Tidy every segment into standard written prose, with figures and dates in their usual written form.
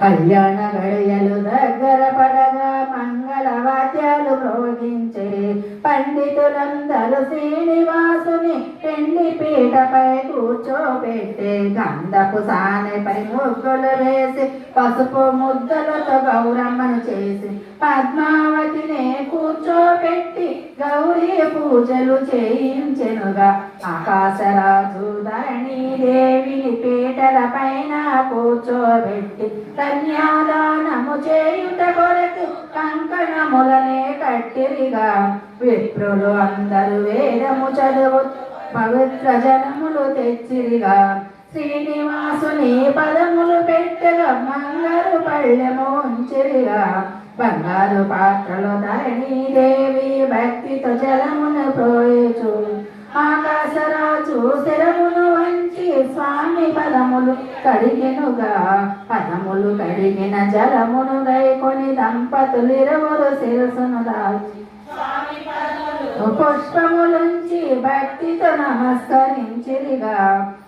కళ్యాణ గడియలు దగ్గర పడగా మంగళవాద్యాలు మ్రోగించే పండితులందరూ శ్రీనివాసుని పెండి పీటపై కూర్చోబెట్టే గంధపు సానెపై ముగ్గులు వేసి పసుపు ముద్దలతో గౌరమ్మను చేసి పద్మావతినే కూర్చోబెట్టి గౌరీ పూజలు చేయించెనుగా. ఆకాశరాజు ధరణీదేవిని పీటల పైన కూర్చోబెట్టి కన్యాదానము చేయుట కొరకు కంకణములనే కట్టిరిగా. విప్రులు అందరూ వేదము చదువు పవిత్ర జలములు తెచ్చిరిగా. శ్రీనివాసుని పదములు పెట్టగా మంగళ పళ్ళెము ఉంచిరిగా. బంగారు పాత్రలో ధరణీదేవి భక్తితో జలమును పోయచు ఆకాశరాజు శిరమును వంచి స్వామి పదములు కడిగెనుగా. పదములు కడిగిన జలమును గైకొని దంపతులిరువురు శిరసును దాల్చి పుష్పములుంచి భక్తితో నమస్కరించిరిగా.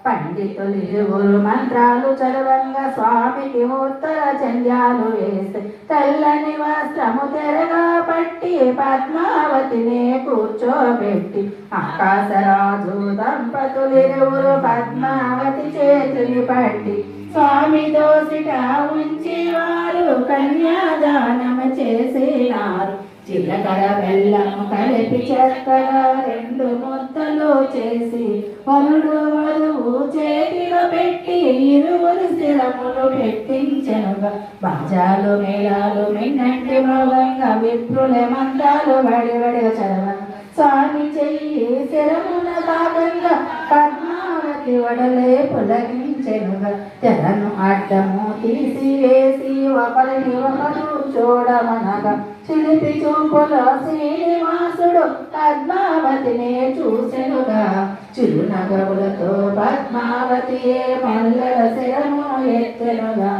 పండితులిరువురు మంత్రాలు చదవంగా స్వామికి ఉత్తర చంద్యాలు వేసి తెల్లని వస్త్రము తెరగా పట్టి పద్మావతినే కూర్చోబెట్టి ఆకాశరాజు దంపతులిరువురు పద్మావతి చేతిని పట్టి స్వామి దోసిట ఉంచి వారు కన్యాదానము చేసినారు. జీలకర్ర బెల్లము కలిపి చక్కగా 2 ముద్దలు చేసి వరుడు వధువు చేతిలో పెట్టి ఇరువురు శిరములు పెట్టించెనుగా. బాజాలు మేళాలు మిన్నంటి మృగంగా విప్రుల మంత్రాలు వడివడిగా చదవంగా స్వామి చెయ్యి శిరమున భాగంగా పద్మావతి వడలే పులగించెనుగా. తెరను అడ్డము తీసివేసి ఒకరిని ఒకరు చూడమనగా చిలిపి చూపులో శ్రీనివాసుడు పద్మావతినే చూసెనుగా. చిరునగవులతో పద్మావతియే మల్లెల శిరము ఎత్తెనుగా.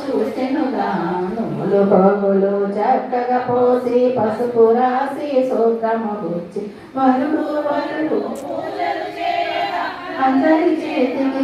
చూసెనుగా నువ్వులు పోగులు చక్కగా పోసి పసుపు రాసి సూత్రము గుచ్చి వరుడు అందరి చేతికి